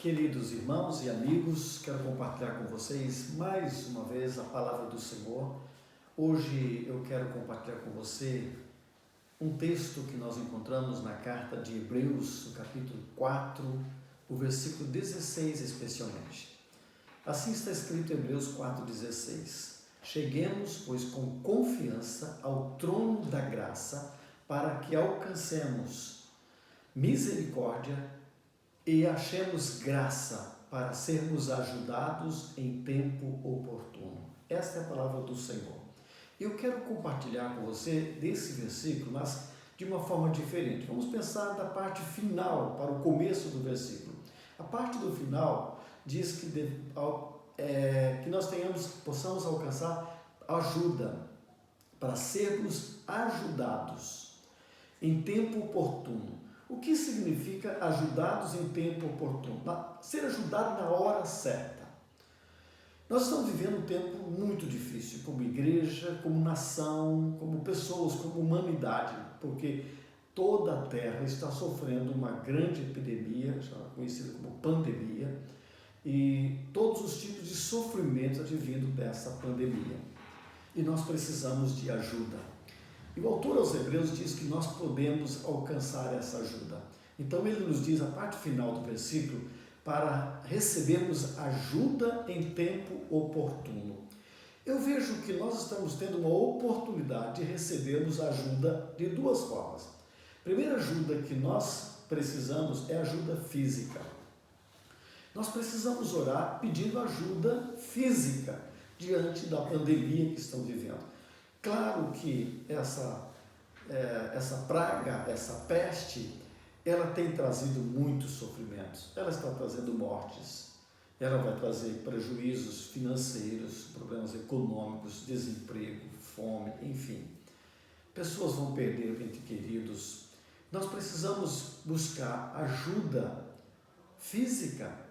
Queridos irmãos e amigos, quero compartilhar com vocês mais uma vez a palavra do Senhor. Hoje eu quero compartilhar com você um texto que nós encontramos na carta de Hebreus, no capítulo 4, o versículo 16 especialmente. Assim está escrito em Hebreus 4,16: Cheguemos, pois, com confiança ao trono da graça, para que alcancemos misericórdia e achemos graça para sermos ajudados em tempo oportuno. Esta é a palavra do Senhor. Eu quero compartilhar com você desse versículo, mas de uma forma diferente. Vamos pensar da parte final para o começo do versículo. A parte do final diz que nós possamos alcançar ajuda para sermos ajudados em tempo oportuno. O que significa ajudados em tempo oportuno? Ser ajudado na hora certa. Nós estamos vivendo um tempo muito difícil, como igreja, como nação, como pessoas, como humanidade, porque toda a Terra está sofrendo uma grande epidemia, conhecida como pandemia, e todos os tipos de sofrimentos advindo dessa pandemia. E nós precisamos de ajuda. E o autor aos Hebreus diz que nós podemos alcançar essa ajuda. Então ele nos diz, a parte final do versículo, para recebermos ajuda em tempo oportuno. Eu vejo que nós estamos tendo uma oportunidade de recebermos ajuda de duas formas. A primeira ajuda que nós precisamos é ajuda física. Nós precisamos orar pedindo ajuda física diante da pandemia que estamos vivendo. Claro que essa praga, essa peste, ela tem trazido muitos sofrimentos, ela está trazendo mortes, ela vai trazer prejuízos financeiros, problemas econômicos, desemprego, fome, enfim. Pessoas vão perder entes queridos. Nós precisamos buscar ajuda física.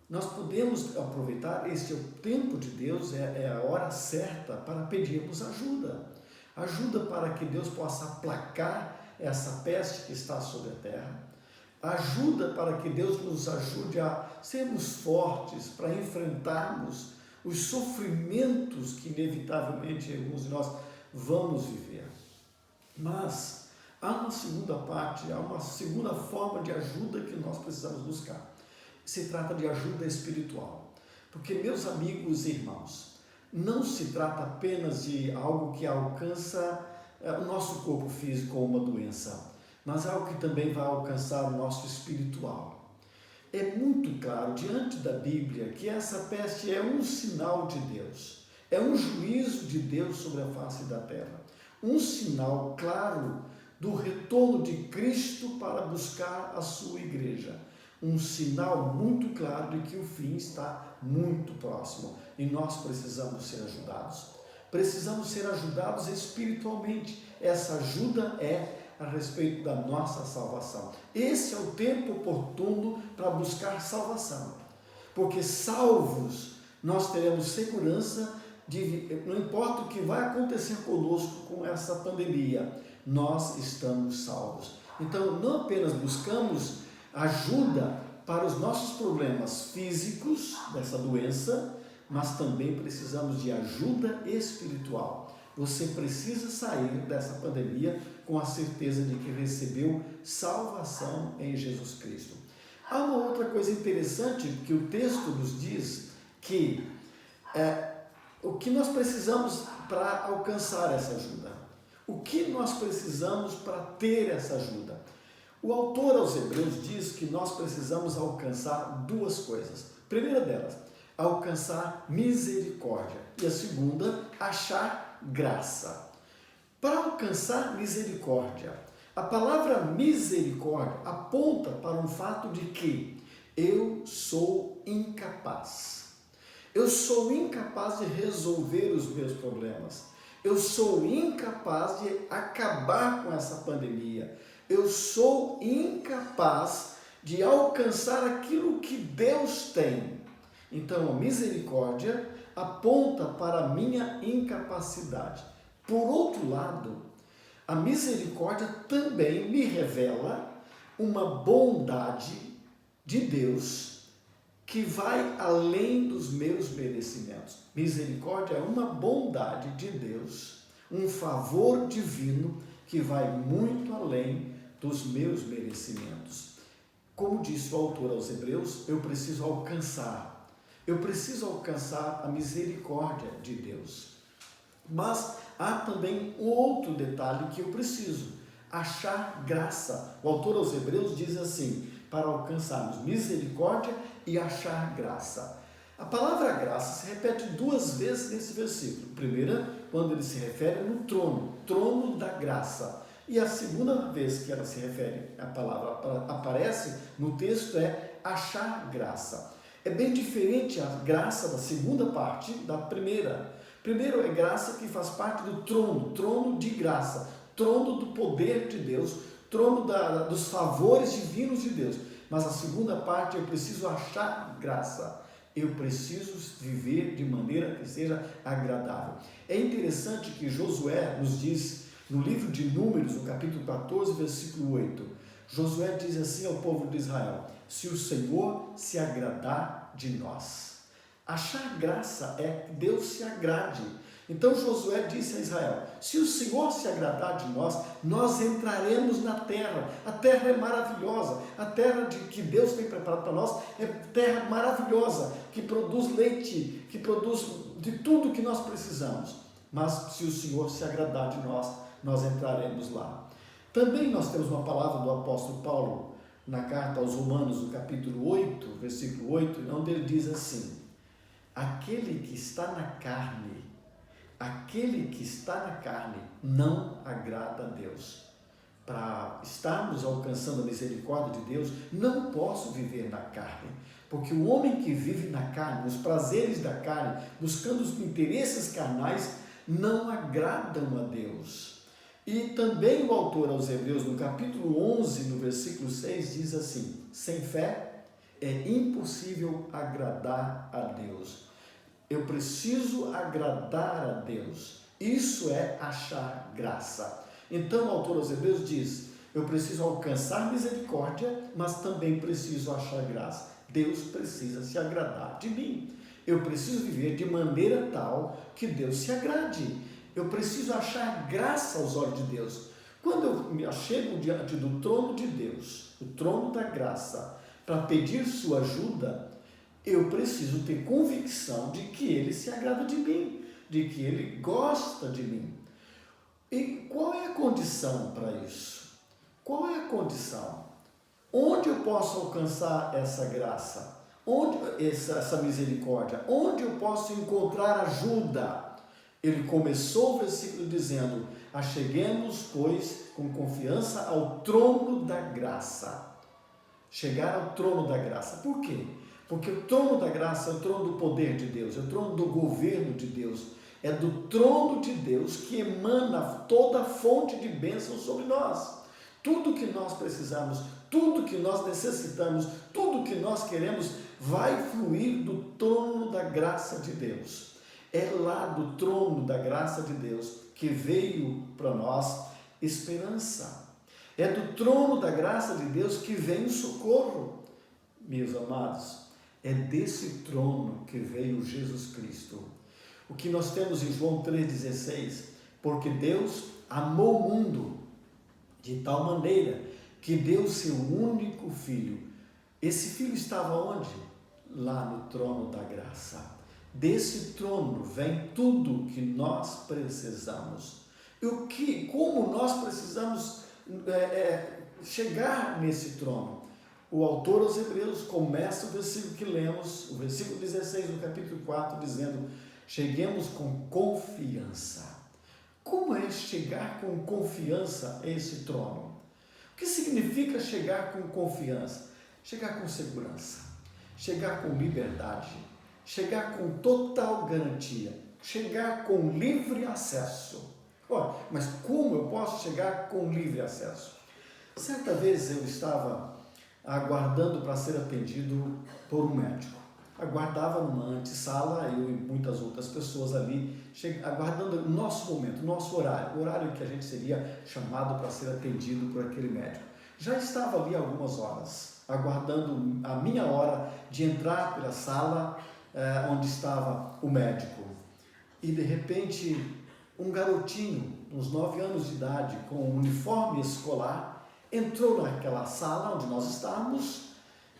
Nós podemos aproveitar, este é o tempo de Deus, é a hora certa para pedirmos ajuda. Ajuda para que Deus possa aplacar essa peste que está sobre a terra. Ajuda para que Deus nos ajude a sermos fortes, para enfrentarmos os sofrimentos que inevitavelmente alguns de nós vamos viver. Mas há uma segunda parte, há uma segunda forma de ajuda que nós precisamos buscar. Se trata de ajuda espiritual. Porque, meus amigos e irmãos, não se trata apenas de algo que alcança o nosso corpo físico ou uma doença, mas algo que também vai alcançar o nosso espiritual. É muito claro, diante da Bíblia, que essa peste é um sinal de Deus, é um juízo de Deus sobre a face da terra, um sinal claro do retorno de Cristo para buscar a sua igreja. Um sinal muito claro de que o fim está muito próximo e nós precisamos ser ajudados. Precisamos ser ajudados espiritualmente. Essa ajuda é a respeito da nossa salvação. Esse é o tempo oportuno para buscar salvação, porque salvos nós teremos segurança de, não importa o que vai acontecer conosco com essa pandemia, nós estamos salvos. Então não apenas buscamos ajuda para os nossos problemas físicos dessa doença, mas também precisamos de ajuda espiritual. Você precisa sair dessa pandemia com a certeza de que recebeu salvação em Jesus Cristo. Há uma outra coisa interessante que o texto nos diz, que o que nós precisamos para alcançar essa ajuda. O que nós precisamos para ter essa ajuda? O autor aos Hebreus diz que nós precisamos alcançar duas coisas. A primeira delas, alcançar misericórdia. E a segunda, achar graça. Para alcançar misericórdia, a palavra misericórdia aponta para um fato de que eu sou incapaz. Eu sou incapaz de resolver os meus problemas. Eu sou incapaz de acabar com essa pandemia. Eu sou incapaz de alcançar aquilo que Deus tem. Então, a misericórdia aponta para a minha incapacidade. Por outro lado, a misericórdia também me revela uma bondade de Deus que vai além dos meus merecimentos. Misericórdia é uma bondade de Deus, um favor divino que vai muito além dos meus merecimentos. Como disse o autor aos Hebreus, eu preciso alcançar a misericórdia de Deus. Mas há também outro detalhe que eu preciso: achar graça. O autor aos Hebreus diz assim: para alcançarmos misericórdia e achar graça. A palavra graça se repete 2 vezes nesse versículo. A primeira, quando ele se refere no trono da graça. E a segunda vez que ela se refere, a palavra aparece no texto, é achar graça. É bem diferente a graça da segunda parte da primeira. Primeiro é graça que faz parte do trono de graça, trono do poder de Deus, trono dos favores divinos de Deus. Mas a segunda parte, eu preciso achar graça. Eu preciso viver de maneira que seja agradável. É interessante que Josué nos diz, no livro de Números, no capítulo 14, versículo 8, Josué diz assim ao povo de Israel: se o Senhor se agradar de nós. Achar graça é que Deus se agrade. Então Josué disse a Israel: se o Senhor se agradar de nós, nós entraremos na terra. A terra é maravilhosa, a terra que Deus tem preparado para nós é terra maravilhosa, que produz leite, que produz de tudo que nós precisamos. Mas se o Senhor se agradar de nós, nós entraremos lá. Também nós temos uma palavra do apóstolo Paulo na carta aos Romanos, no capítulo 8, versículo 8, onde ele diz assim: aquele que está na carne não agrada a Deus. Para estarmos alcançando a misericórdia de Deus, não posso viver na carne, porque o homem que vive na carne, os prazeres da carne, buscando os interesses carnais, não agradam a Deus. E também o autor aos Hebreus, no capítulo 11, no versículo 6, diz assim: sem fé é impossível agradar a Deus. Eu preciso agradar a Deus. Isso é achar graça. Então o autor aos Hebreus diz: eu preciso alcançar misericórdia, mas também preciso achar graça. Deus precisa se agradar de mim. Eu preciso viver de maneira tal que Deus se agrade. Eu preciso achar graça aos olhos de Deus. Quando eu me achego diante do trono de Deus, o trono da graça, para pedir sua ajuda, eu preciso ter convicção de que Ele se agrada de mim, de que Ele gosta de mim. E qual é a condição para isso? Qual é a condição? Onde eu posso alcançar essa graça? Onde essa misericórdia? Onde eu posso encontrar ajuda? Ele começou o versículo dizendo: acheguemos, pois, com confiança ao trono da graça. Chegar ao trono da graça. Por quê? Porque o trono da graça é o trono do poder de Deus, é o trono do governo de Deus, é do trono de Deus que emana toda a fonte de bênção sobre nós. Tudo que nós precisamos, tudo que nós necessitamos, tudo que nós queremos, vai fluir do trono da graça de Deus. É lá do trono da graça de Deus que veio para nós esperança. É do trono da graça de Deus que vem o socorro. Meus amados, é desse trono que veio Jesus Cristo. O que nós temos em João 3,16, porque Deus amou o mundo de tal maneira que deu seu único Filho. Esse Filho estava onde? Lá no trono da graça. Desse trono vem tudo que nós precisamos. E como nós precisamos chegar nesse trono? O autor aos Hebreus começa o versículo que lemos, o versículo 16 do capítulo 4, dizendo: cheguemos com confiança. Como é chegar com confiança a esse trono? O que significa chegar com confiança? Chegar com segurança, chegar com liberdade, chegar com total garantia, chegar com livre acesso. Ora, mas como eu posso chegar com livre acesso? Certa vez eu estava aguardando para ser atendido por um médico. Aguardava numa antessala, eu e muitas outras pessoas ali, aguardando o nosso momento, o nosso horário, o horário que a gente seria chamado para ser atendido por aquele médico. Já estava ali algumas horas. aguardando a minha hora de entrar pela sala onde estava o médico. E de repente, um garotinho, uns 9 anos de idade, com um uniforme escolar, entrou naquela sala onde nós estávamos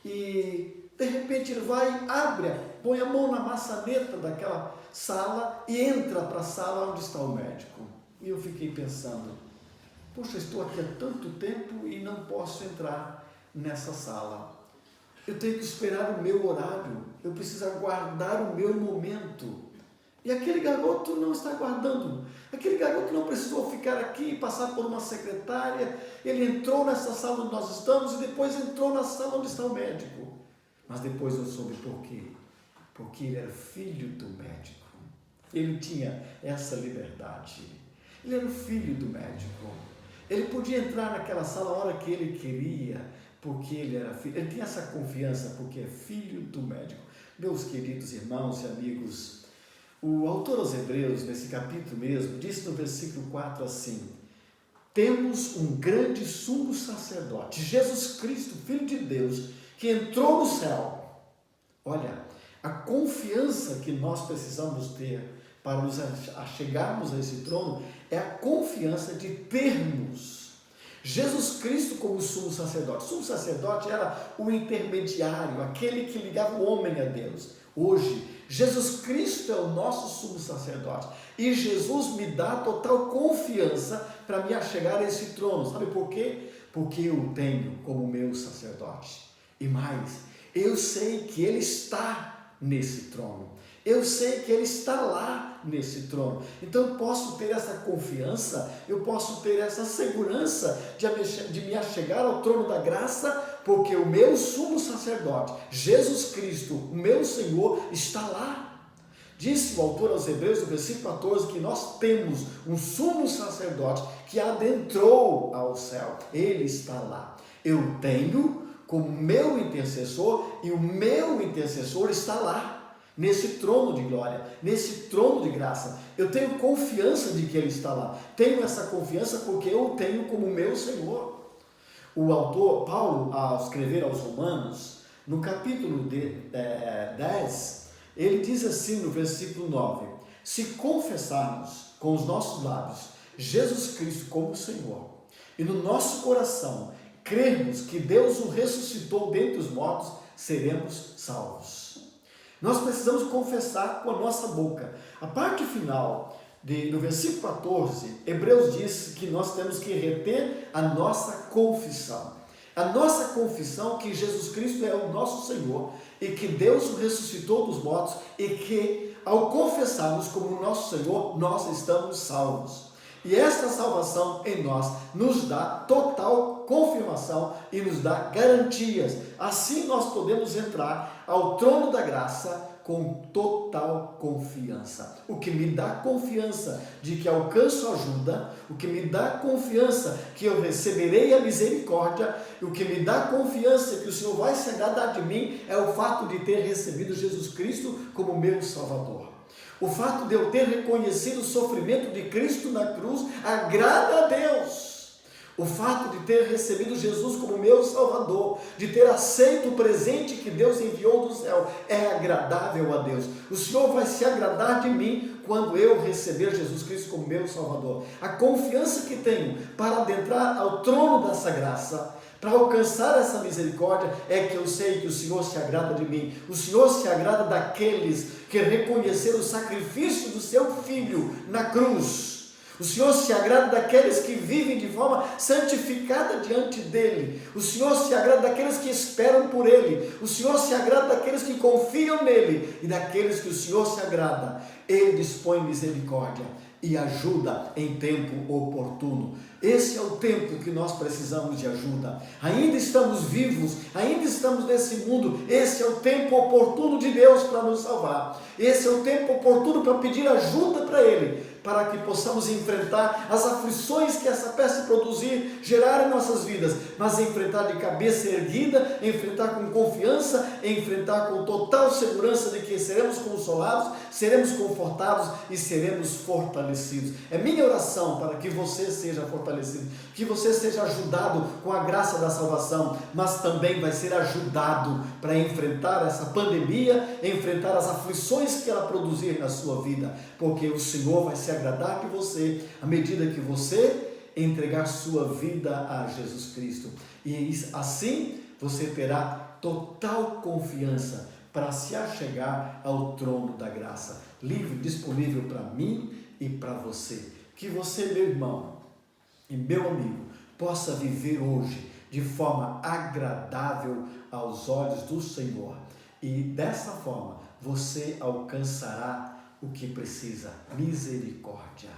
e de repente ele vai, abre, põe a mão na maçaneta daquela sala e entra para a sala onde está o médico. E eu fiquei pensando, poxa, estou aqui há tanto tempo e não posso entrar nessa sala. Eu tenho que esperar o meu horário, eu preciso aguardar o meu momento. E aquele garoto não está aguardando. Aquele garoto não precisou ficar aqui e passar por uma secretária. Ele entrou nessa sala onde nós estamos e depois entrou na sala onde está o médico. Mas depois eu soube por quê. Porque ele era filho do médico. Ele tinha essa liberdade. Ele era o filho do médico. Ele podia entrar naquela sala a hora que ele queria, porque ele era filho. Ele tinha essa confiança porque é filho do médico. Meus queridos irmãos e amigos, o autor aos Hebreus, nesse capítulo mesmo, disse no versículo 4 assim: temos um grande sumo sacerdote, Jesus Cristo, Filho de Deus, que entrou no céu. Olha, a confiança que nós precisamos ter para nos achegarmos a esse trono é a confiança de termos Jesus Cristo como sumo sacerdote. O sumo sacerdote era o intermediário, aquele que ligava o homem a Deus. Hoje, Jesus Cristo é o nosso sumo sacerdote e Jesus me dá total confiança para me achegar a esse trono. Sabe por quê? Porque eu o tenho como meu sacerdote. E mais, eu sei que Ele está nesse trono. Eu sei que Ele está lá nesse trono. Então eu posso ter essa confiança, eu posso ter essa segurança de me achegar ao trono da graça, porque o meu sumo sacerdote, Jesus Cristo, o meu Senhor, está lá. Disse o autor aos Hebreus, no versículo 14, que nós temos um sumo sacerdote que adentrou ao céu. Ele está lá. Eu tenho como meu intercessor e o meu intercessor está lá. Nesse trono de glória, nesse trono de graça, eu tenho confiança de que Ele está lá. Tenho essa confiança porque eu o tenho como meu Senhor. O autor, Paulo, ao escrever aos Romanos, no capítulo 10, ele diz assim no versículo 9: se confessarmos com os nossos lábios Jesus Cristo como Senhor, e no nosso coração crermos que Deus o ressuscitou dentre os mortos, seremos salvos. Nós precisamos confessar com a nossa boca. A parte final do versículo 14, Hebreus diz que nós temos que reter a nossa confissão. A nossa confissão que Jesus Cristo é o nosso Senhor e que Deus o ressuscitou dos mortos e que ao confessarmos como nosso Senhor, nós estamos salvos. E esta salvação em nós nos dá total confirmação e nos dá garantias. Assim nós podemos entrar ao trono da graça com total confiança. O que me dá confiança de que alcanço ajuda, o que me dá confiança que eu receberei a misericórdia, o que me dá confiança que o Senhor vai se agradar de mim é o fato de ter recebido Jesus Cristo como meu Salvador. O fato de eu ter reconhecido o sofrimento de Cristo na cruz agrada a Deus. O fato de ter recebido Jesus como meu Salvador, de ter aceito o presente que Deus enviou do céu, é agradável a Deus. O Senhor vai se agradar de mim quando eu receber Jesus Cristo como meu Salvador. A confiança que tenho para adentrar ao trono dessa graça, para alcançar essa misericórdia, é que eu sei que o Senhor se agrada de mim. O Senhor se agrada daqueles que reconheceram o sacrifício do seu Filho na cruz. O Senhor se agrada daqueles que vivem de forma santificada diante dEle. O Senhor se agrada daqueles que esperam por Ele. O Senhor se agrada daqueles que confiam nele. E daqueles que o Senhor se agrada, Ele dispõe misericórdia e ajuda em tempo oportuno. Esse é o tempo que nós precisamos de ajuda. Ainda estamos vivos, ainda estamos nesse mundo. Esse é o tempo oportuno de Deus para nos salvar. Esse é o tempo oportuno para pedir ajuda para Ele, para que possamos enfrentar as aflições que essa peça produzir, gerar em nossas vidas, mas enfrentar de cabeça erguida, enfrentar com confiança, enfrentar com total segurança de que seremos consolados, seremos confortados e seremos fortalecidos. É minha oração para que você seja fortalecido fortalecido, que você seja ajudado com a graça da salvação, mas também vai ser ajudado para enfrentar essa pandemia, enfrentar as aflições que ela produzir na sua vida, porque o Senhor vai se agradar de você à medida que você entregar sua vida a Jesus Cristo, e assim você terá total confiança para se achegar ao trono da graça, livre, disponível para mim e para você. Que você, meu irmão e meu amigo, possa viver hoje de forma agradável aos olhos do Senhor, e dessa forma você alcançará o que precisa: misericórdia.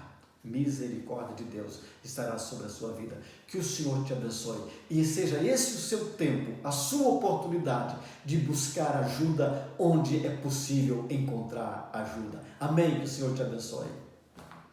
Misericórdia de Deus estará sobre a sua vida. Que o Senhor te abençoe e seja esse o seu tempo, a sua oportunidade de buscar ajuda onde é possível encontrar ajuda. Amém? Que o Senhor te abençoe.